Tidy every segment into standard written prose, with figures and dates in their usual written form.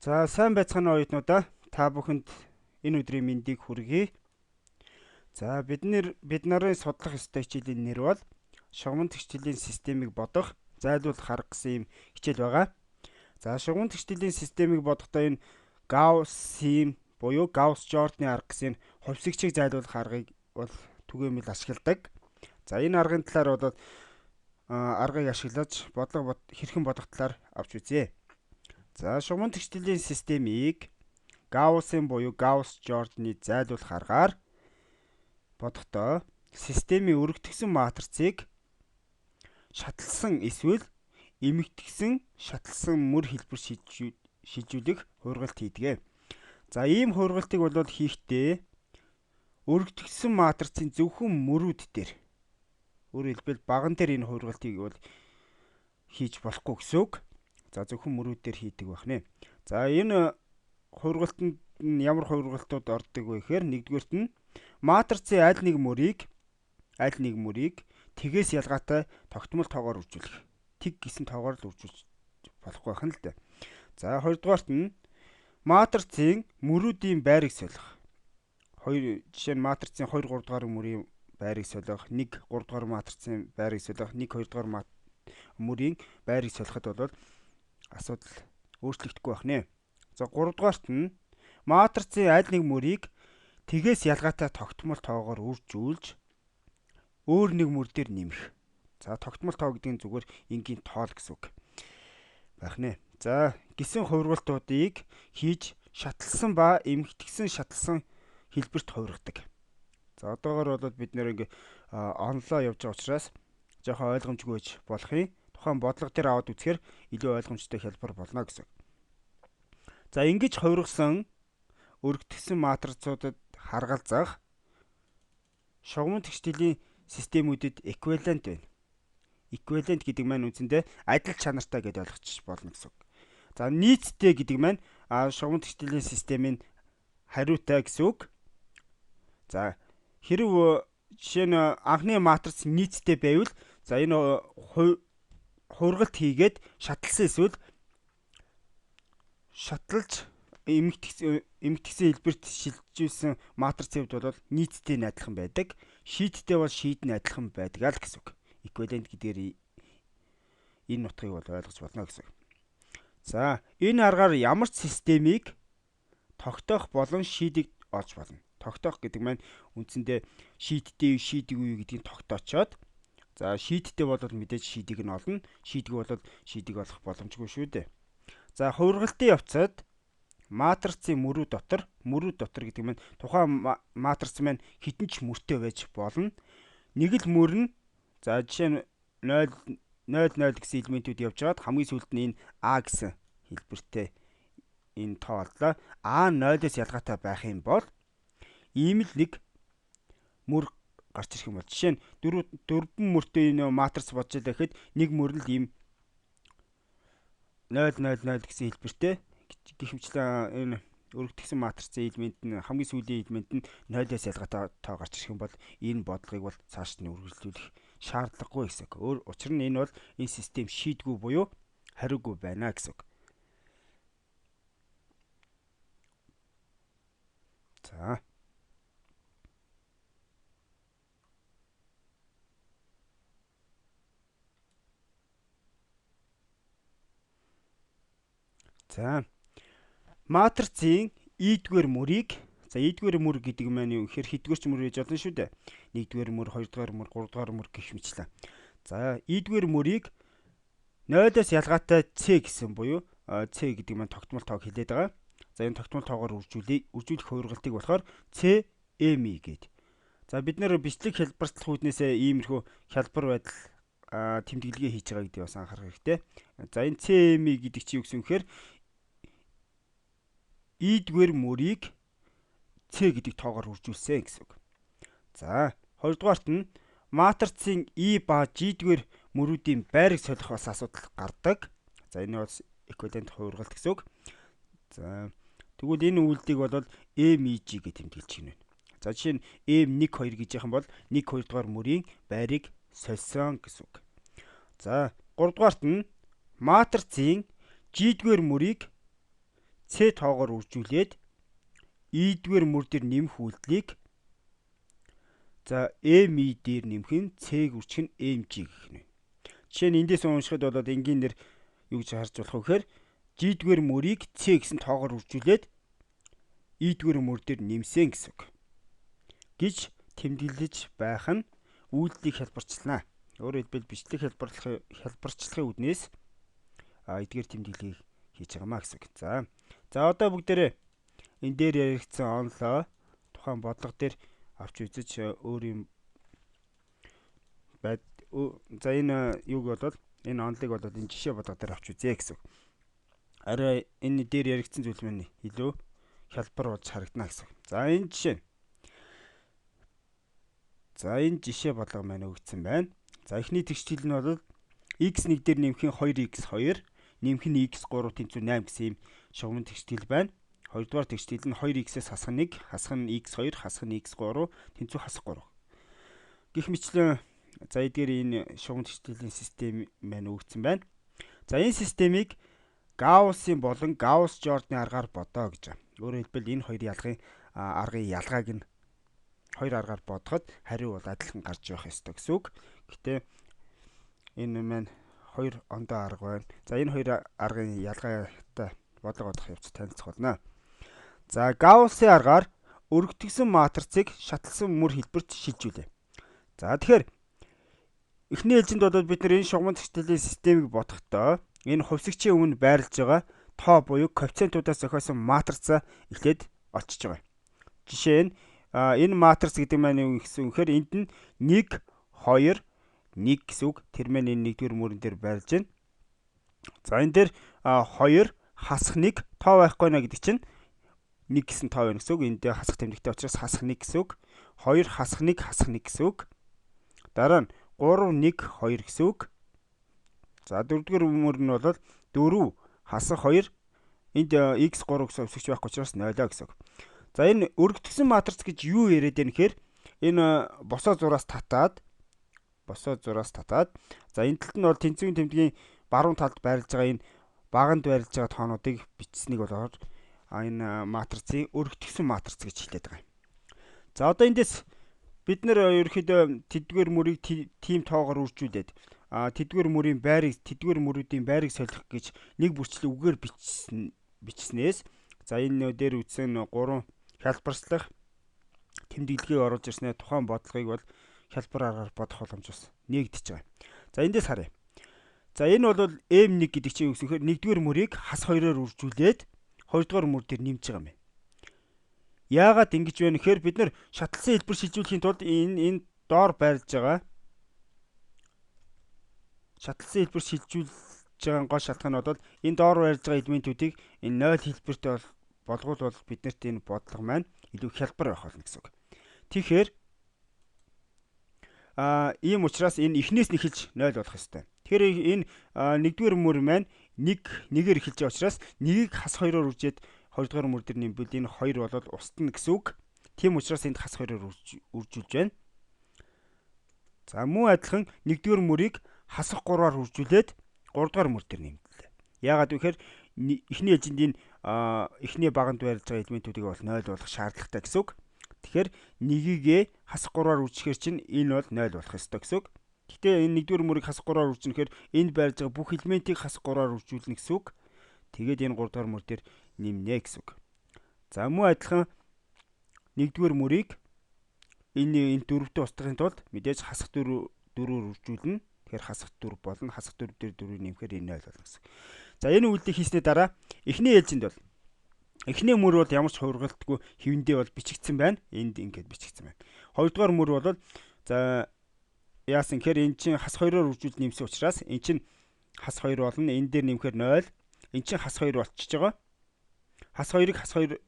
За сайн байцгаана уу оюутнуудаа. Та бүхэнд энэ өдрийн мэндийг хүргэе. За бид нарын судлах ёстой хичээлийн нэр бол шугамн тэгшлийн системийг бодох, зайлуулах арга гэсэн ийм хичээл байгаа. За шугамн тэгшлийн системийг бодохдоо энэ Gauss-ийн буюу Gauss-Jordan арга гэсэн хувьсгчийг зайлуулах аргыг бол түгээмэл ашигладаг. За энэ аргын талаар бол аргыг ашиглаж хэрхэн бодох талаар авч үзье. За шугамн тэгшлийн системийг Gauss-ийн буюу Gauss-Jordan-ы зайлуулах аргаар бодохдоо системийн өргөтгсөн матрицыг шаталсан эсвэл эмэгтгсэн шаталсан мөр хэлбэр шилжүүлэх хуургалт хийдэг. За ийм хуургалтыг бол хийхдээ өргөтгсөн матрицын зөвхөн мөрүүд дээр, өөрөөр хэлбэл баган дээр энэ хуургалтыг бол хийж болохгүй гэсэн үг. За зөвхөн мөрүүд дээр хийдэг байна. За энэ хуургалтанд ямар хуургалтууд ордог вэ гэхээр нэгдүгээрт нь матрицын аль нэг мөрийг тэгээс ялгаатай тогтмол тоогоор үржүүлэх. Тэг гэсэн тоогоор л үржүүлж болохгүй байх нь л дээ. За хоёрдугаарт нь матрицын мөрүүдийн байрыг солих. Жишээ нь матрицын 2 3 дугаар мөрийн байрыг солих, 1 3 дугаар матрицын байрыг солих, 1 2 дугаар мөрийн байрыг солиход бол асуудал өөрчлөгдөхгүй байна. За 3 дугаарт нь матрицын аль нэг мөрийг тэгээс ялгаатай тогтмол тоогоор үржүүлж өөр нэг мөр дээр нэмэх. За тогтмол тоо гэдэг нь зүгээр энгийн тоол гэсэн үг байх нэ. За гисэн хувиргалтуудыг хийж шаталсан ба эмэгтгсэн шаталсан хэлбэрт хувиргадаг. За одоогоор бол бид нэр онлоо явж байгаа учраас жоохон ойлгомжгүй байж болох юм. Тухайн бодлого дээр аваад үзэхээр илүү ойлгомжтой хялбар болно гэсэн. За ингэж хувиргасан өргөтгсөн матрицуудад харгалзах шугамн тэгшлийн системүүдэд эквивалент байна. Эквивалент гэдэг маань үндсэндээ адил чанартай гэдээ ойлгочих болно гэсэн үг. За нийттэй гэдэг маань шугамн тэгшлийн системийн хариутай гэсэн үг. За хэрв жишээ нь анхны матриц нийттэй байвал за энэ хуургалт хийгээд шаталсан эсвэл шаталж эмэгтгсэн хэлбэрт шилжүүлсэн матрицын хувьд бол нийттэй нь адилхан байдаг. Шийдтэй бол шийд нь адилхан байдаг л гэсэн үг. Эквивалент гэдгээр энэ нутгийг бол ойлгож болно гэсэн үг. За энэ аргаар ямар ч системийг тогтоох болон шийдийг олж болно. Тогтоох гэдэг маань үндсэндээ шийдтэй шийдэггүй гэдгийг тогтоочоод за шийдтэй бол мэдээж шийдийг нь олно. Шийдэггүй бол шийдийг олох боломжгүй шүү дээ. За хувиргалтын явцад матрицын мөрүүд дотор гэдэг маань тухайн матриц маань хэдэн ч мөртэй байж болно. Нэг л мөр нь за жишээ нь 0 0 0 гэсэн элементүүд явж байгаад хамгийн сүүлд нь энэ А гэсэн хэлбэртэй энэ тоо оллоо. А 0-оос ялгаатай байх юм бол ийм л нэг мөр гарч ирэх юм бол жишээ нь дөрвөн мөртэй энэ матриц бодж илаа гэхэд нэг мөр л ийм 0 0 0 гэсэн хэлбэртэй гэхмэчлэн энэ өргөтгсөн матрицын элемент нь хамгийн сүүлийн элемент нь 0-оос ялгаатай тоо гарч ирэх юм бол энэ бодлогыг бол цааш нь үргэлжлүүлэх шаардлагагүй гэсэн үг. Учир нь энэ бол энэ систем шийдгүй буюу хариугүй байна гэсэн үг. За матрицын ийдгээр мөрийг ийдгээр мөр гэдэг маань юу гэхээр хэдвэрч мөр гэж болно шүү дээ. 1-р мөр, 2-р мөр, 3-р мөр гэх мэтлээ. За ийдгээр мөрийг 0-оос ялгаатай C гэсэн буюу C гэдэг маань тогтмол тоог хэлээд байгаа. За энэ тогтмол тоогоор үржүүлэх хувиргалтыг болохоор CME гэдэг. За бид нэр бичлэг хялбарчлах үүднээсээ иймэрхүү хялбар байдал тэмдэглэгээ хийж байгаа гэдгийг бас анхаарах хэрэгтэй. За энэ CME гэдэг чинь юу гэсэн үг гэхээр ийдгээр мөрийг C гэдэг тоогоор үржүүлсэн гэсэн үг. За хоёрдугаарт нь матрицын E ба G-дгээр мөрүүдийн байрыг солих бас асуудал гардаг. За энэ бол эквивалент хувиргалт гэсэн үг. За тэгвэл энэ үйлдэлийг бол MEG гэж тэмдэглэж гинэ. За жишээ нь M1 2 гэж яхан бол 1 2 дугаар мөрийн байрыг сольсон гэсэн үг. За 3 дугаарт нь матрицын G-дгээр мөрийг C тоогоор үржүүлээд E-дгээр мөр дээр нэмэх үйлдэлийг за ME дээр нэмэх нь C-г үржих нь MG гэх нь. Жишээ нь эндээс уншихад болоод энгийн нэр юу гэж харж болох вэ гэхээр G-дгээр мөрийг C гэсэн тоогоор үржүүлээд E-дгээр мөр дээр нэмсэн гэсэн үг. Гэж тэмдэглэж байх нь үйлдэлийг хялбарчлана. Өөрөөр хэлбэл бичлэг хялбарчлахын үднээс эдгээр тэмдэглэлийг хийж байгаамаа гэсэн үг. За одоо бүгдээрээ энэ дээр яригдсан онлоо тухайн бодлого дээр авч үзэж өөрийн за энэ юуг болоод энэ онлыг болоод энэ жишээ бодлого дээр авч үзье гэсэн үг. Арай энэ дээр яригдсан зүйл маань илүү хялбар болж харагдана гэсэн үг. За энэ жишээ бодлого маань өгсөн байна. За эхний тэгшил нь бол x1 дээр нэмэх нь 2x2 нэмэх нь x3 тэнцүү 8 гэсэн ийм шугамын тэгшил байна. Хоёрдугаар тэгшил нь 2x-ээс хасах 1, хасах нь x2, хасах нь x3 тэнцүү хасах 3. Гэх мэтлэн за эдгээр энэ шугам тэгшлийн систем маань өгсөн байна. За энэ системийг Гауссын болон Гаусс-Жорданы аргаар бодоо гэж байна. Өөрөөр хэлбэл энэ хоёр аргын ялгааг нь хоёр аргаар бодоход хариу бол адилхан гарч явах ёстой гэсэн үг. Гэтэ энэ маань хоёр ондоо арга байна. За энэ хоёр аргын ялгаатай бодлого бодох явц танилцах болно. За Гауссын аргаар өргөтгсөн матрицыг шатлсан мөр хэлбэрт шилжүүлээ. За тэгэхээр эхний ээлжинд бол бид энэ шугамын тэгшлийн системийг бодохдоо энэ хувьсгчийн өмнө байрлаж байгаа тоо буюу коэффициентуудаас зохиосон матрицаа эхлээд олчиж байгаа. Жишээ нь энэ матриц гэдэг маань юу гэсэн үг гэхээр энд нь 1 2 1 гэсэн үг. Тэр маань энэ нэгдүгээр мөрөн дээр байрлаж байна. За энэ дээр 2 хасах 1 тоо байхгүй нэ гэдэг чинь 1 гэсэн тоо байна гэсэн үг. Энд дээр хасах тэмдэгтэй учраас хасах 1 гэсэн үг. 2 хасах 1 гэсэн үг. Дараа нь 3 1 2 гэсэн үг. За дөрөвдүгээр мөр нь бол 4 хасах 2 энд x3 гэсэн хувьсгч байхгүй учраас 0 гэсэн үг. За энэ өргөтгсөн матриц гэж юу яриад байна гэхээр энэ босоо зураас татаад за энэ талд нь бол тэнцвийн тэмдгийн баруун талд байрлаж байгаа энэ баганд байрлаж байгаа тоонуудыг бичсэнийг болоор энэ матрицын өргөтгсөн матриц гэж хэлээд байгаа. За одоо эндээс бид нэр ерөөхдөө тэдгээр мөрийг тим тоогоор үржүүлээд тэдгээр мөрүүдийн байрыг солих гэж нэг бүрчлэг үгээр бичснээс за энэ дээр үтсэн 3 хялбарчлах тэмдэглэгийг оруулж ирснээр тухайн бодлогыг бол хялбар аргаар бодох боломж бас нээгдэж байгаа. За эндээс харъя. За энэ бол M1 гэдэг чинь юу гэхээр нэгдүгээр мөрийг хас 2-оор үржүүлээд хоёрдугаар мөр дээр нэмж байгаа юм байна. Яагаад ингэж вэ гэхээр бид нар шатлсан хэлбэр шилжүүлэхийн тулд энэ доор байрлаж байгаа шатлсан хэлбэр шилжүүлж байгаа гол шалтгаан нь бол энэ доор байрлаж байгаа элементүүдийг энэ 0 хэлбэрт болгоул биднэрт энэ бодлого маань илүү хялбар байх болно гэсэн үг. Тэгэхээр ийм учраас энэ эхнээс нь эхэлж 0 болох ёстой. Тэгэхээр энэ нэгдүгээр мөр маань нэгээр эхэлж байгаа учраас нэгийг хас 2-оор үржээд хоёрдугаар мөр дээр нэмбэл энэ 2 болоод устна гэсэн үг. Тийм учраас энд хас 2-оор үржүүлж байна. За мөн адилхан нэгдүгээр мөрийг хасах 3-аар үржүүлээд 3-дугаар мөр дээр нэмлээ. Яагаад вэ гэхээр эхний ээлжинд энэ эхний баганд байрлаж байгаа элементүүдийг бол 0 болгох шаардлагатай гэсэн үг. Тэгэхээр нэгийг хасах 3-аар үржихээр чинь энэ бол 0 болох ёстой гэсэн үг. Гэхдээ энэ нэгдүгээр мөрийг хасах 3-аар үржинэхээр энд байрлаж байгаа бүх элементийг хасах 3-аар үржүүлнэ гэсэн үг. Тэгээд энэ 3-дугаар мөр дээр нэмнэ гэсэн үг. За мөн адилхан нэгдүгээр мөрийг энэ дөрөвтэй устгахын тулд мэдээж хасах 4-өөр үржүүлнэ. Тэгэхээр хасах 4 болно. Хасах 4 дээр 4-ийг нэмэхээр энэ 0 болно гэсэн. За энэ үйлдэлийг хийсний дараа эхний ээлжинд бол эхний мөр бол ямар ч хургалтгүй хэвэндээ бол бичигдсэн байна. Энд ингэж бичигдсэн байна. Хоёрдугаар мөр бол за яасан гэхээр эн чинь хас 2-оор үржүүлж нэмсэн учраас эн чинь хас 2 болно. Энэ дээр нэмэхээр 0. Эн чинь хас 2 болчихж байгаа. Хас 2-ыг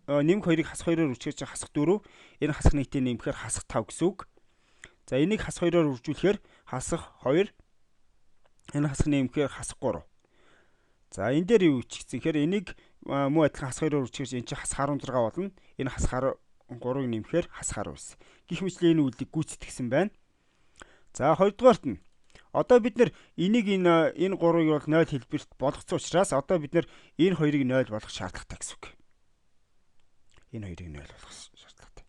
нэмэх 2-ыг хас 2-оор үржихээр чинь хасах 4. Энэ хасах нийтийг нэмэхээр хасах 5 гэсэн үг. За энийг хас 2-оор үржүүлэхээр хасах 2. Энэ хасах нэмэхээр хасах 3. За энэ дээр юу бичигдсэн гэхээр энийг мөн адилхан хас 2-оор үржихээр энэ чинь хас 16 болно. Энэ хас 3-ыг нэмэхээр хас 19. Гэх мэтлэн энэ үйлдэлийг гүйцэтгэсэн байна. За хоёрдугаарт нь Одоо бид нэр энэ гурвыг бол 0 хэлбэрт болгоцсон учраас одоо бид нэр энэ хоёрыг 0 болгох шаардлагатай гэсэн үг. Энэ хоёрыг 0 болгох шаардлагатай.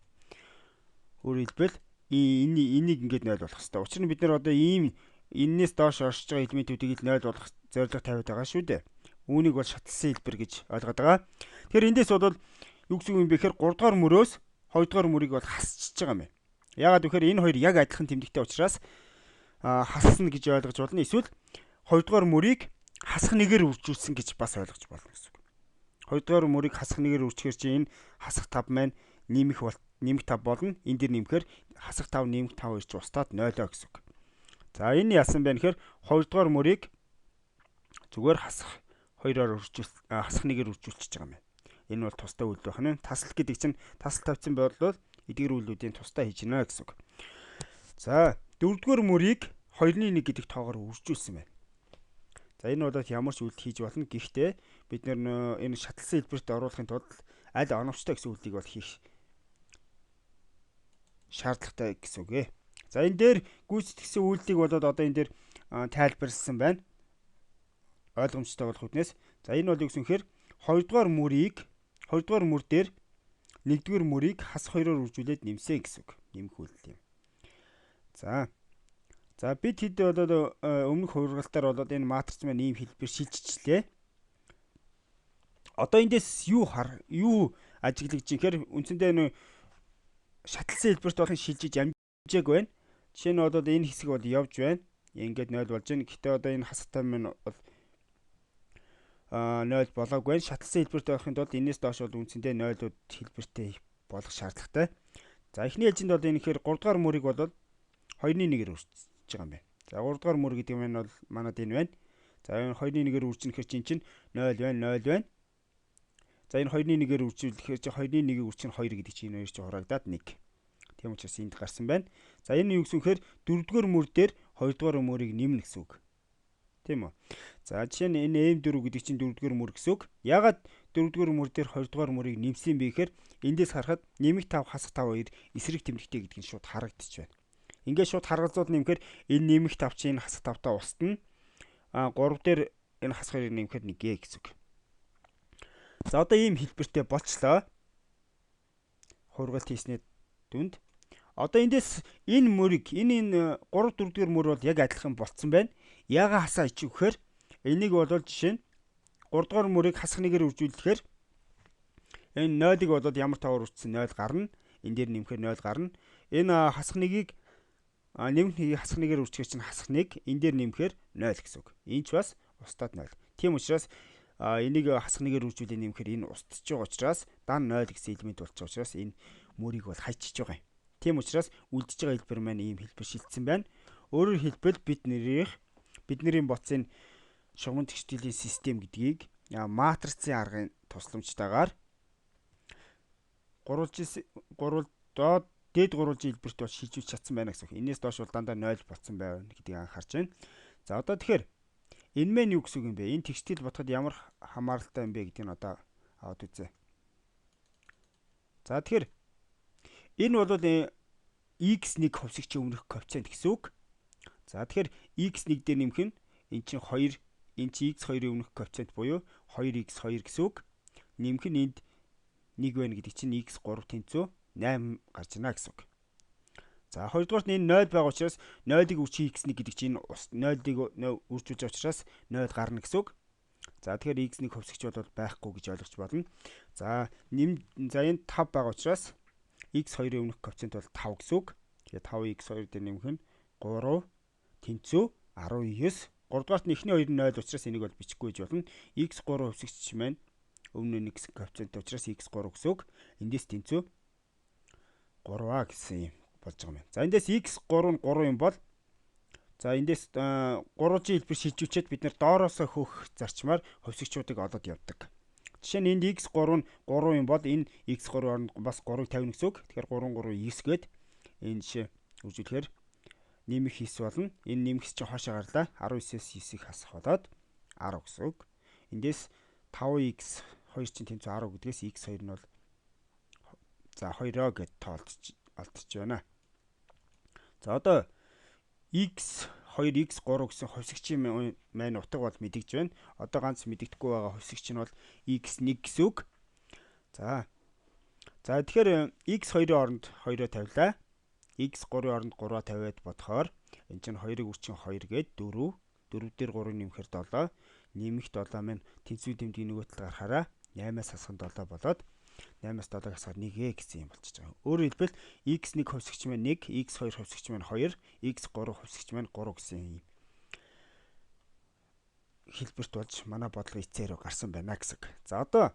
Өөрөөр хэлбэл энийг ингээд 0 болгох хэрэгтэй. Учир нь бид нэр одоо энээс доош оршиж байгаа элементүүдийг 0 болгох зорилго тавиад байгаа шүү дээ. Үүнийг бол шатлсан хэлбэр гэж ойлгоод байгаа. Тэгэхээр эндээс бол юу гэсэн юм бэ гэхээр 3 дугаар мөрөөс 2 дугаар мөрийг бол хасчихж байгаа юм байна. Яагаад гэхээр энэ хоёр яг адилхан тэмдэгтэй учраас хасна гэж ойлгож болно. Эсвэл 2 дугаар мөрийг хасах нэгээр үржүүлсэн гэж бас ойлгож болно гэсэн үг. 2 дугаар мөрийг хасах нэгээр үржихээр чинь энэ хасах тав маань нэмэх тав болно. Энэ дэр нэмэхээр хасах тав нэмэх тав ирж устдаад 0 гэсэн үг. За энэ яасан бэ гэхээр 2 дугаар мөрийг зүгээр хасах нэгээр үржүүлчихэж байгаа юм байна. Энэ бол тусдаа үйлдэл байна. Тасал гэдэг чинь тасал тавьсан бол эдгээр үйлдэлүүдийн тусдаа хийж гинэ гэсэн үг. За 4 дугаар мөрийг 2-1 гэдэг тоогоор үржүүлсэн байна. За энэ бол ямар ч үйлдэл хийж болно. Гэхдээ бид энэ шатлсан хэлбэрт оруулахын тулд аль оновчтой гэсэн үйлдэлийг бол хийх шаардлагатай гэсэн үг ээ. За энэ дээр гүйцэтгэсэн үйлдэлийг бол одоо энэ дээр тайлбарлсан байна. Ойлгомжтой болох үднээс. За энэ бол юу гэсэн хэрэг 2 дугаар мөр дээр 1 дугаар мөрийг хас 2-оор үржүүлээд нэмсэн гэсэн үг. Нэмэх үйлдэл юм. За бид хэд бол өмнөх хургалтаар бол энэ матриц маань ийм хэлбэр шилжчихлээ. Одоо эндээс юу ажиглаж гэхээр үндсэндээ шатлсан хэлбэрт болон шилжиж амжааг байна. Жишээ нь бол энэ хэсэг бол явж байна. Ингээд 0 болж байна. Гэтэ одоо энэ хастай маань бол 0 болоогүй. Шатлсан хэлбэрт байхын тулд энэс доош бол үндсэндээ 0-ууд хэлбэртэй болох шаардлагатай. За эхний ээлжинд бол энэ ихээр 3 дугаар мөрийг бол 2-1-ээр үржиж байгаа юм байна. За 3 дугаар мөр гэдэг нь бол манад энэ байна. За энэ 2-1-ээр үржинэхээр чинь 0 байна. За энэ 2-1-ээр үржүүлэхээр чинь 2-1-ийг үржих нь 2 гэдэг чинь энэ хоёр чинь хурагдаад 1. Тийм учраас энд гарсан байна. За энэ юу гэсэн хэрэг 4 дугаар мөр дээр 2 дугаар мөрийг нэмнэ гэсэн үг. Тийм үү? За жишээ нь энэ M4 гэдэг чинь 4 дугаар мөр гэсэн үг. Ягаад 4 дугаар мөр дээр 2 дугаар мөрийг нэмсэн бэ гэхээр эндээс харахад нэмэх 5 хасах 5 2 эсрэг тэмдэгтэй гэдэг нь шууд харагдчих байна. Ингээд шууд харгалзууд нэмэхээр энэ нэмэх 5 чинь энэ хасах 5-таа устна. 3 дээр энэ хасах 2-ыг нэмэхэд 1 гэсэн үг. За одоо ийм хэлбэртэй болчлоо. Хургалт хийсний дүнд. Одоо эндээс энэ мөрийг энэ 3 4 дугаар мөр бол яг адилхан болцсон байна. Яага хасаа ичиг гэхээр энийг бол жишээ нь 3 дугаар мөрийг хасах нэгээр үржүүлэхээр энэ 0-ыг бол ямар таваар үржсэн 0 гарна. Энэ дээр нэмэхээр 0 гарна. Энэ хасах нэгийг нэмэх хасах нэгээр үржихээр чинь хасах нэг энэ дээр нэмэхээр 0 гэсэн үг. Энэ ч бас устдаад 0. Тийм учраас энийг хасах нэгээр үржүүлээ нэмэхээр энэ устдж байгаа учраас дан 0 гэсэн элемент болж байгаа учраас энэ мөрийг бол хайчиж байгаа юм. Тийм учраас үлдэж байгаа хэлбэр маань ийм хэлбэр шилжсэн байна. Өөрөөр хэлбэл бидний боцын шугам тэгшлийн систем гэдгийг матрицын аргын тусламжтайгаар дээд гурвалжин хэлбэрт бол шилжүүлж чадсан байна гэсэн үг. Энээс доош бол дандаа 0 болцсон байна гэдгийг анхаарч байна. За одоо тэгэхээр энэ мэн юу гэсэн үг юм бэ? Энэ тэгштэл ботход ямар хамааралтай юм бэ гэдгийг одоо аваад үзье. За тэгэхээр энэ бол x1 хөвсөгчийн өмнөх коэффициент гэсэн үг. За тэгэхээр x1 дээр нэмэх нь эн чинь 2, эн чинь x2-ийн өмнөх коэффициент буюу 2x2 гэсэн үг. Нэмэх нь энд 1 байна гэдэг чинь x3 тэнцүү 8 гарч байна гэсэн үг. За хоёрдугаарт энэ 0 байгаа учраас 0-ыг үржих x1 гэдэг чинь 0-ыг үржүүлж байгаа учраас 0 гарна гэсэн үг. За тэгэхээр x1 хөвсөгч бол байхгүй гэж ойлгож болно. За энэ 5 байгаа учраас x2-ийн өмнөх коэффициент бол 5 гэсэн үг. Тэгэхээр 5x2 дээр нэмэх нь 3 тэнцүү 19. 3 дугаарт нь эхний хоёр нь 0 учраас энийг бол бичихгүй гэж болно. x3 хөвсөгч маань өмнө нь x коэффициенттэй учраас x3 гэсэн үг. Эндээс тэнцүү 3а гэсэн юм болж байгаа юм. За эндээс x3 нь 3 юм бол за эндээс 3-ын хэлбэр шилжүүлчихэд бид нэр доороосоо хөөх зарчмаар хөвсөгчүүдийг олоод явдаг. Жишээ нь энд x3 нь 3 юм бол энэ x3 оронд бас 3-ыг тавина гэсэн үг. Тэгэхээр 3 3 9 гээд энэ жишээ үржүүлэхээр нэмэх хийс болно. Энэ нэмэхс чинь хоошоо гарлаа. 19-с 9-ийг хасах болоод 10 гэсэн үг. Эндээс 5x 2 чинь тэнцүү 10 гэдгээс x2 нь бол за 2-оо гэд тоолдож байна. За одоо x 2x 3 гэсэн хувьсгчийн маань утга бол мэдэгж байна. Одоо ганц мэдэгдэхгүй байгаа хувьсгч нь бол x1 гэсэн үг. За тэгэхээр x2-ийн оронд 2-оо тавилаа. x3-ийн оронд 3-аа тавиад бодохоор энэ чинь 2-ыг үрчин 2 гээд 4, 4 дээр 3 нэмэхээр 7, нэмэх 7 маань тэнцвэр тэмдгийн нөгөө талд гарахаараа 8-аас хасах 7 болоод 8-аас 7-ыг хасахаар 1 гэсэн юм болчихж байгаа. Өөрөөр хэлбэл x1 хувьсгч маань 1, x2 хувьсгч маань 2, x3 хувьсгч маань 3 гэсэн юм хэлбэрт болж манай бодлого эцээрөө гарсан байна гэсэн. За одоо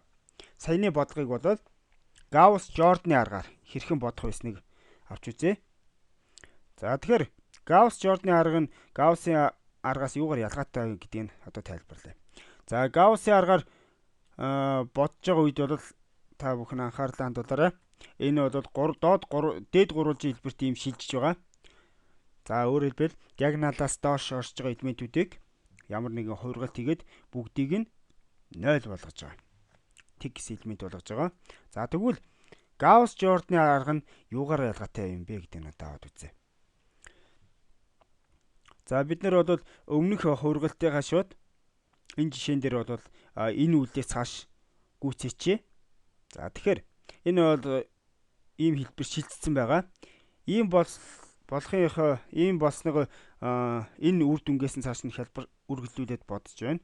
саяны бодлогыг болоод Гаусс-Жорданы аргаар хэрхэн бодох байсныг авч үзье. За тэгэхээр Гаусс-Жорданы арга нь Гауссын аргаас юугаар ялгаатай гэдгийг одоо тайлбарлая. За Гауссын аргаар бодож байгаа үед бол та бүхэн анхаарлаа хандуулаарай. Энэ бол дээд гурвалжин хэлбэрт ийм шилжиж байгаа. За өөрөөр хэлбэл диагоналаас доош орж байгаа элементүүдийг ямар нэгэн хувиргалт хийгээд бүгдийг нь 0 болгож байгаа. Тэг гэсэн элемент болгож байгаа. За тэгвэл Гаусс-Жорданы арга нь юугаар ялгаатай юм бэ гэдэг нь одоо аваад үзье. За бид нар бол өмнөх хувиргалтынхаа шууд энэ жишээн дээр бол энэ үлдээс цааш гүйцээчээ. За тэгэхээр энэ бол ийм хэлбэр шилжсэн байгаа. Ийм болохынхоо ийм болсныг энэ үр дүнгээс нь цааш нь хялбар үргэлжлүүлээд бодож байна.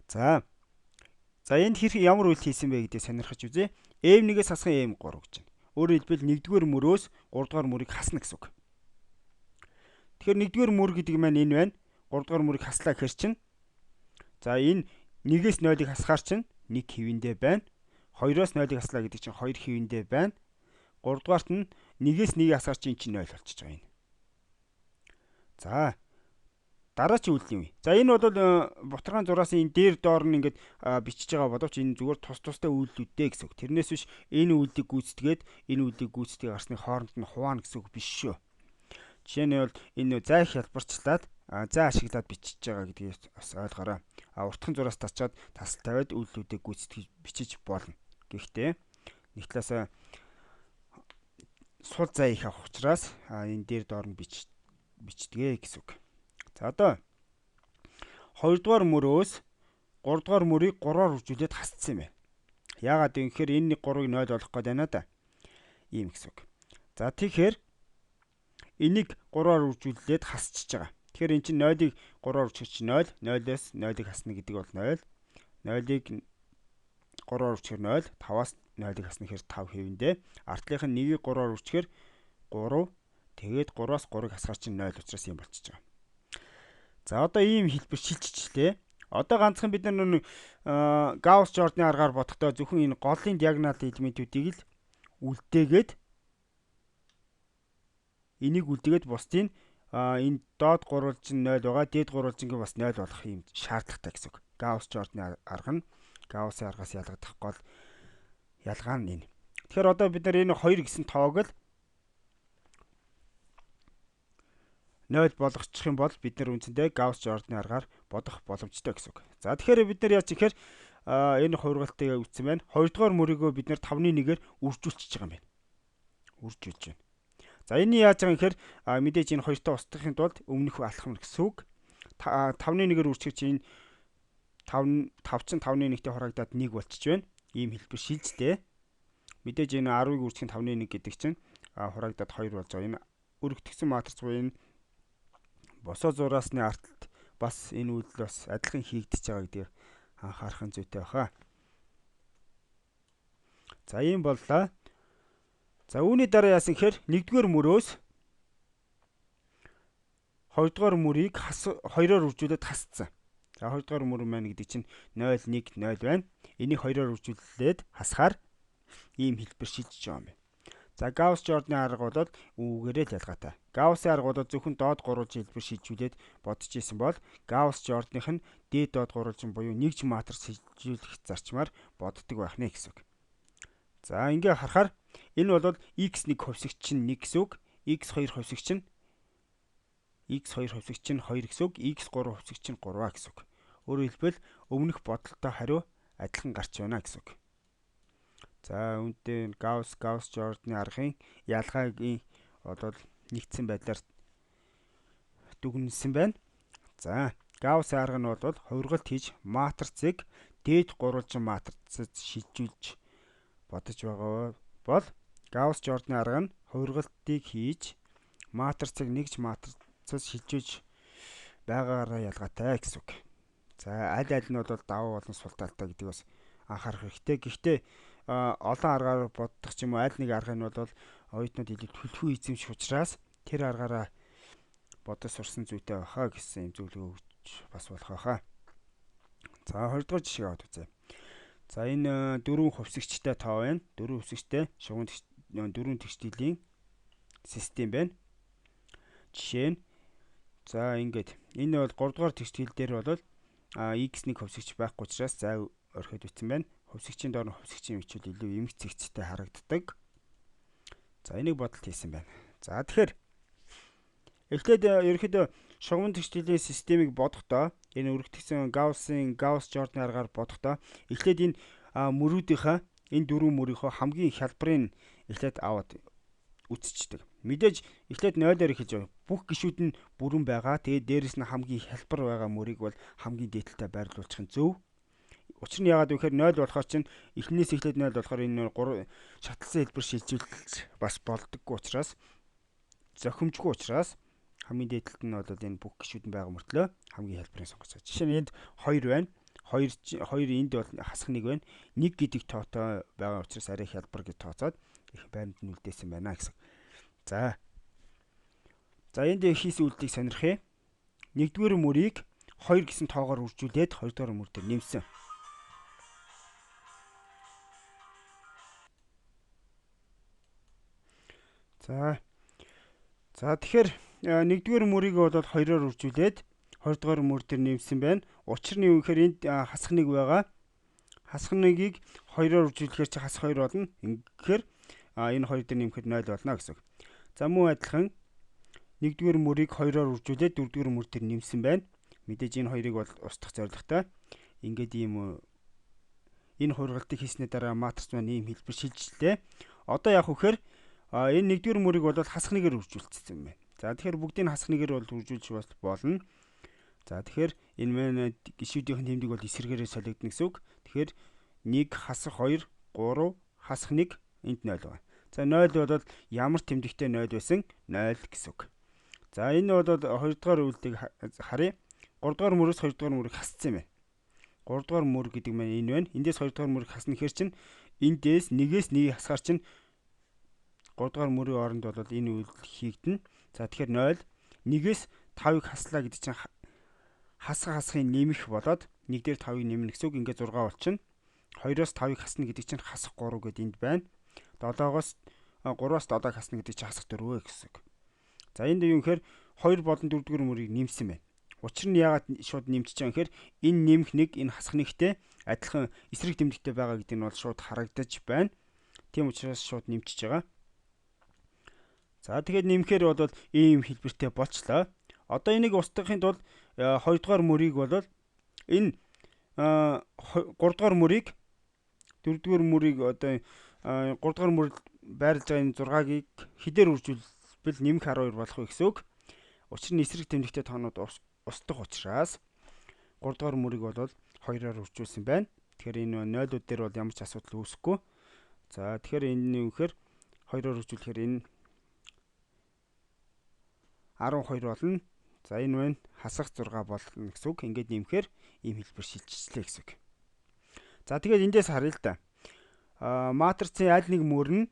За энд ямар үйлдэл хийсэн бэ гэдгийг сонирхож үзье. M1-ээс хасах M3 гэж байна. Өөрөөр хэлбэл 1-р мөрөөс 3-р мөрийг хасна гэсэн үг. Тэгэхээр 1-р мөр гэдэг маань энэ байна. 3-р мөрийг хаслаа гэхэр чинь. За энэ 1-ээс 0-ыг хасахаар чинь 1 хэвэндээ байна. 2-оос 0-ыг хаслаа гэдэг чинь 2 хэвэндээ байна. 3-дугаарт нь 1-ээс 1-ийг хасахаар чинь 0 болчихж байгаа юм. За дараагийн үйлдэл юм. За энэ бол бутаргаан зураас энэ дээр доор нь ингээд бичиж байгаа боловч энэ зүгээр тустай үйлдэлүүд дээ гэсэн үг. Тэрнээс биш энэ үйлдэлийг гүйцэтгээд энэ үйлдэлийг гүйцэтгэе гарсны хооронд нь хуваана гэсэн үг биш шүү. Жишээ нь бол энэ зай хялбарчлаад зай ашиглаад бичиж байгаа гэдгийг бас ойлгоорой. Уртхан зураас тасчаад тасал тавиад үйлдэлүүдийг гүйцэтгэж бичиж болно. Гэхдээ нэг талаас сул зай их авах учраас энэ дээр доор нь бичдэг гэсэн үг. За одоо 2-дугаар мөрөөс 3-дугаар мөрийг 3-оор үржүүлээд хасцсан юм байна. Яагаад гэвэл энэ 3-ыг 0 болгох гээд байна да. Ийм гэсэн үг. За тэгэхээр энийг 3-оор үржүүлээд хасчихж байгаа. Тэгэхээр эн чинь 0-ыг 3-оор үржих чинь 0, 0-оос 0-ыг хасна гэдэг бол 0. 0-ыг 3-оор үржихээр 0, 5-аас 0-ыг хасна гэхээр 5 хэвэндээ. Артлынх нь 1-ийг 3-оор үржихээр 3, тэгээд 3-аас 3-ыг хасгаар чинь 0 учраас юм болчихж байгаа. За одоо ийм хэлбэр шилжчихлээ. Одоо ганцхан бид нар Гаусс-Жорданы аргаар бодохдоо зөвхөн энэ голын диагонал элементүүдийг л үлдээгээд энийг үлдээгээд бусдыг энэ доод гурвалжин 0 байгаа, дээд гурвалжинг бас 0 болгох юм шаардлагатай гэсэн үг. Гаусс-Жорданы арга нь Гауссын аргаас ялгагдах гол ялгаа нь энэ. Тэгэхээр одоо бид нар энэ 2 гэсэн тоог л 0 болгочих юм бол бид нар үндсэндээ Гаусс-Жорданы аргаар бодох боломжтой гэсэн үг. За тэгэхээр бид нар яаж ихээр энэ хувиргалтыг үүсгэн байна. 2-дугаар мөрийгөө бид нар 5-1-ээр үржүүлчихэж байгаа юм байна. Үржүүлж байна. За энэ яаж байгаа юм гэхээр мэдээж энэ хоёртой устгахын тулд өмнөх алхам гэсэн үг. 5-1-ээр үржих чинь 5 чинь 5-1-тэй хурагдаад 1 болчихж байна. Ийм хэлбэр шилжлээ. Мэдээж энэ 10-ыг үржих нь 5-1 гэдэг чинь хурагдаад 2 болж байгаа. Энэ өргөтгсөн матрц буюу энэ босоо зураасны арталт бас энэ үйлдэл бас адилхан хийгдэж байгаа гэдгийг анхаарах нь зүйтэй баха. За ийм боллоо. За үүний дараа яасан гэхээр 1-р мөрөөс 2-дугаар мөрийг 2-оор үржүүлээд хасцсан. За 2-дугаар мөр маань гэдэг чинь 0 1 0 байна. Энийг 2-оор үржүүлээд хасахаар ийм хэлбэр шилжиж байгаа юм байна. За Гаусс-Жорданы арга бол үүгээрээ л ялгаатай. Гауссын арга бол зөвхөн доод гурвалжин хэлбэр шилжүүлээд бодож исэн бол Гаусс-Жорданых нь дээд доод гурвалжин буюу нэгж матрц шилжүүлэх зарчмаар боддог байх нэ гэсэн үг. За ингээ харахаар энэ бол x1 хувьсгч чинь 1 гэсэн үг, x2 хувьсгч чинь 2 гэсэн үг, x3 хувьсгч чинь 3 гэсэн үг. Өөрөөр хэлбэл өмнөх бодолтой хариу адилхан гарч байна гэсэн үг. За үүнтэй Гаусс-Жорданы аргын ялгаагийн бол нэгдсэн байдлаар дүгнэлсэн байна. За, Гаусс арга нь бол хувиргалт хийж матрицыг дээд гурвалжин матрицад шилжүүлж бодож байгаа бол Гаусс-Жордан арга нь хувиргалтыг хийж матрицыг нэгж матрицад шилжүүлж байгаагаараа ялгаатай гэсэн үг. За, аль нь бол давуу болон сул талтай гэдгийг бас анхаарах хэрэгтэй. Гэхдээ олон аргаар боддог ч юм уу аль нэг арга нь бол оюутнууд илүү төлхөө эзэмших учраас тэр аргаараа бодож сурсан зүйтэй байхаа гэсэн юм зөвлөгөө өгч бас болох байхаа. За 2 дугаар жишээ аваад үзье. За энэ дөрвөн хувьсгчтай тоо байна. Дөрвөн хувьсгчтай шугам дөрвөн тэгшлийн систем байна. Жишээ нь за ингээд энэ бол 3 дугаар тэгшил дээр бол x1 хувьсгч байхгүй учраас за орхиод бичсэн байна. Хувьсгчийн доор нь хувьсгчийн бичвэл илүү эмх цэгцтэй харагддаг. За энийг бодолт хийсэн байна. За тэгэхээр эхлээд ерөнхийдөө шугам тэгшлийн системийг бодохдоо энэ өргөтгсөн Гаусс-Жордан аргаар бодохдоо эхлээд энэ мөрүүдийнхаа энэ дөрвөн мөрийнхөө хамгийн хялбарыг эхлээд аваад үзчихдэг. Мэдээж эхлээд 0-оор эхэлж байгаа. Бүх гишүүд нь бүрэн байгаа. Тэгээд дээрэс нь хамгийн хялбар байгаа мөрийг бол хамгийн дээдэлтэй байрлуулчих нь зөв. Учир нь яагаад вэ гэхээр 0 болохоор чинь эхнээс эхлээд 0 болохоор энэ 3 шатлсан хэлбэр шилжүүлж бас болдоггүй учраас зохимжгүй учраас хамгийн дээдэлт нь бол энэ бүх гишүүд нь байгаа мөртлөө хамгийн хялбарыг сонгож байгаа. Жишээ нь энд 2 байна. 2 энд бол хасах 1 байна. 1 гэдэг тоотой байгаа учраас арай хялбар гэж тооцоод их байранд нь үлдээсэн байна гэсэн. За энд хийсэн үйлдэлийг сонирхъя. 1-р мөрийг 2 гэсэн тоогоор үржүүлээд 2-р мөр дээр нэмсэн. За тэгэхээр 1-р мөрийг бол 2-оор үржүүлээд 2-р мөр дээр нэмсэн байна. Учир нь юу гэхээр энд хасах 1 байгаа. Хасах 1-ийг 2-оор үржүүлэхээр чи хасах 2 болно. Ингэхээр энэ 2 дээр нэмэхэд 0 болно гэсэн үг. За мөн адилхан 1-р мөрийг 2-оор үржүүлээд 4-р мөр дээр нэмсэн байна. Мэдээж энэ хоёрыг бол устгах зорилготой. Ингээд ийм энэ хургалтыг хийснээр дараа матриц маань ийм хэлбэр шилжлээ. Одоо яах вэ гэхээр энэ 1-р мөрийг бол хасах 1-ээр үржүүлчихсэн байна. За тэгэхээр бүгдийг хасах 1-ээр бол үржүүлж болно. За тэгэхээр энэ маань гишүүдийн тэмдэг бол эсрэгээрээ солигдно гэсэн үг. Тэгэхээр 1 хасах 2 3 хасах 1 энд 0 байна. За 0 бол ямар тэмдэгтэй 0 байсан? 0 гэсэн үг. За энэ бол 2 дугаар үйлдэлийг харъя. 3 дугаар мөрөөс 2 дугаар мөрийг хассан юм байна. 3 дугаар мөр гэдэг маань энэ байна. Эндээс 2 дугаар мөрийг хасна гэхээр чинь эндээс 1-ээс 1-ийг хасгаар чинь 3 дугаар мөрийн оронд бол энэ үйлдэл хийгдэнэ. За тэгэхээр 0 1-ээс 5-ыг хаслаа гэдэг чинь хасахын нэмэх болоод 1 дээр 5-ыг нэмнэ гэсэн үг. Ингээд 6 болчихно. 2-оос 5-ыг хасна гэдэг чинь хасах 3 гэдэг энд байна. 3-аас 7-ыг хасна гэдэг чинь хасах 4 гэсэн үг. За энд юу гэхээр 2 болон 4 дугаар мөрийг нэмсэн байна. Учир нь яагаад шууд нэмчихэж байгаа гэхээр энэ нэмэх 1 энэ хасах 1-тэй адилхан эсрэг тэмдэгтэй байгаа гэдэг нь бол шууд харагдаж байна. Тийм учраас шууд нэмчихэж байгаа. За тэгээд нэмэхээр бол ийм хэлбэртэй болчлоо. Одоо энийг устгахын тулд 2 дугаар мөрийг бол энэ 3 дугаар мөрийг 4 дугаар мөрийг одоо 3 дугаар мөр байрлаж байгаа энэ 6-ыг хэдээр үржүүлбэл нэмэх 12 болох вэ гэсэн үг. Учир нь эсрэг тэмдэгтэй тоонууд устдах учраас 3 дугаар мөрийг бол 2-оор үржүүлсэн байна. Тэгэхээр энэ 0-ууд дээр бол ямар ч асуудал үүсэхгүй. За тэгэхээр энэ юу гэхээр 2-оор үржүүлэхээр энэ 12 болно. За энэ байна хасах 6 болно гэсэн үг. Ингээд нэмэхээр ийм хэлбэр шилжчихлээ гэсэн үг. За тэгээд эндээс харъя л да. Матрицын аль нэг мөр нь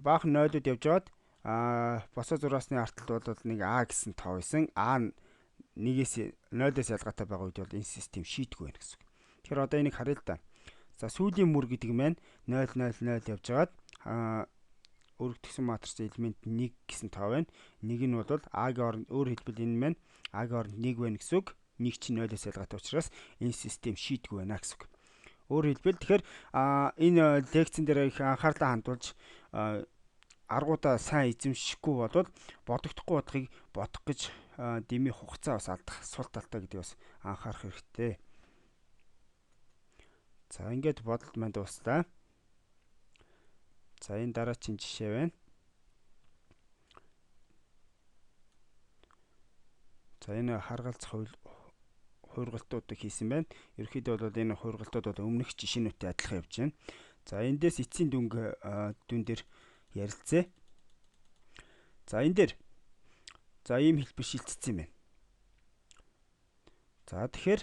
баахан 0-ууд явж байгаад босоо зураасны арталт бол нэг А гэсэн тоо байсан. А 1-ээс 0-ээс ялгаатай байгаа үед бол энэ систем шийдэггүй байна гэсэн үг. Тэгэхээр одоо энийг харъя л да. За сүүлийн мөр гэдэг нь 0 0 0 явж байгаад өргөдгсөн матрицын элемент 1 гэсэн тоо байна. Нэг нь бол А-гийн оронд өөр хэлбэл энэ маань А-гийн оронд 1 байна гэсэн үг. 1 чинь 0-ээс ялгаатай учраас энэ систем шийдэггүй байна гэсэн үг. Өөр хэлбэл тэгэхээр энэ лекцэн дээр их анхаарлаа хандуулж аргуудаа сайн эзэмшихгүй бол бодогдохгүй бодохыг бодох гэж дэмий хугацаа бас алдах сул талтай гэдгийг бас анхаарах хэрэгтэй. За ингээд бодолт маань дуслаа. За энэ дараагийн жишээ байна. За энэ харгалзах хуургалтуудыг хийсэн байна. Ерөнхийдөө бол энэ хуургалтууд бол өмнөх жишээнүүтэй адилхан явж байна. За эндээс эцсийн дүн дээр ярилцъя. За энэ дээр ийм хэлбэр шилжчихсэн байна. За тэгэхээр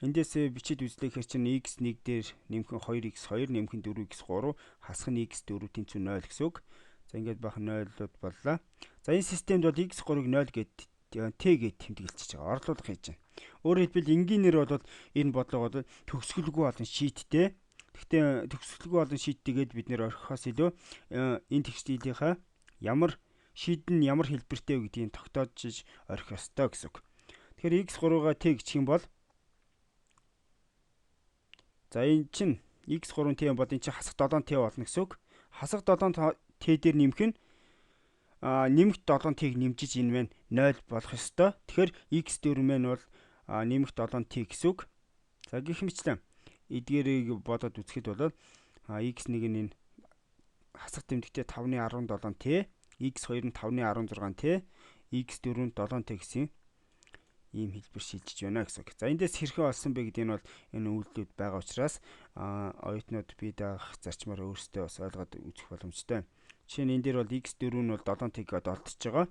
эндээс бичиж үзлэхээр чинь x1 дээр нэмхэн 2x2 нэмхэн 4x3 хасах нь x4 тэнцүү 0 гэсэн үг. За ингээд бахан 0-ууд боллоо. За энэ системд бол x3-ыг 0 гэд t гэд тэмдэглэж байгаа. Орлуулга хийж байна. Өөрөөр хэлбэл энгийнээр бол энэ бодлого бол төгсгөлгүй олон шийттэй. Гэхдээ төгсгөлгүй олон шийттэй гэд бид нэр орхихоос илүү энэ тэгшдийнхаа ямар шийд нь ямар хэлбэртэй вэ гэдгийг тогтоож орхих ёстой гэсэн үг. Тэгэхээр x3-га t гэх юм бол за энэ чинь x3t бол энэ чинь хасах 7t болно гэсэн үг. Хасах 7t дээр нэмэх нь нэмэх 7t-г нэмжиж энэ маань 0 болох ёстой. Тэгэхээр x4 маань бол нэмэх 7t гэсэн үг. За гэх мэтлэн эдгээрийг бодоод үзэхэд бол x1 нь энэ хасах тэмдэгтээ 5-ны 17t, x2 нь 5-ны 16t, x4 нь 7t гэсэн ийм хэлбэр шилжиж байна гэсэн үг. За эндээс хэрхэн олсон бэ гэдэг нь бол энэ үйлдэлүүд байгаа учраас оюутнууд бие даах зарчмаар өөрсдөө бас ойлгоод үзэх боломжтой. Жишээ нь энэ дээр бол x4 нь бол 7t гэдээ олдсож байгаа.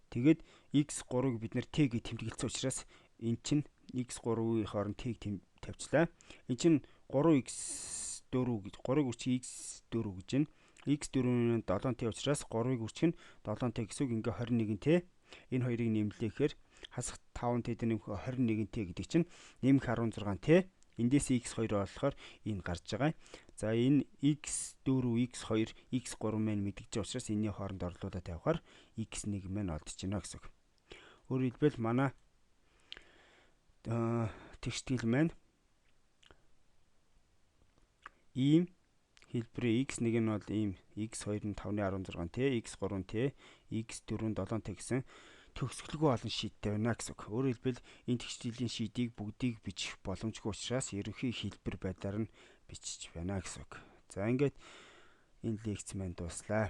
Тэгээд x3-ыг бид нэр t гэж тэмдэглэсэн учраас энэ чинь x3-ийн хооронд t-г тавьчлаа. Энэ чинь 3x4 гэж 3-ыг үрчиг x4 гэж байна. x4 нь 7t учраас 3-ыг үрчиг нь 7t гэсэн үг ингээ 21t. Энэ хоёрыг нэмлэхээр хасах 5t дээр нэмэх 21t гэдэг чинь нэмэх 16t. Эндээс x2 болохоор энэ гарч байгаа. За энэ x4, x2, x3 маань мэдгэж байгаа учраас энэний хооронд орлуулад явахаар x1 маань олдож байна гэсэн үг. Өөрөөр хэлбэл манай тэгштгэл маань ийм хэлбэрээ x1 нь бол ийм x2 нь 5-ны 16t, x3 нь t, x4 нь 7t гэсэн төгсгөлгүй олон шийттэй байна гэсэн үг. Өөрөөр хэлбэл энэ тэгштгэлийн шийдийг бүгдийг бичих боломжгүй учраас ерөнхий хэлбэр байдлаар нь бичиж байна гэсэн үг. За ингээд энэ лекц маань дуслаа.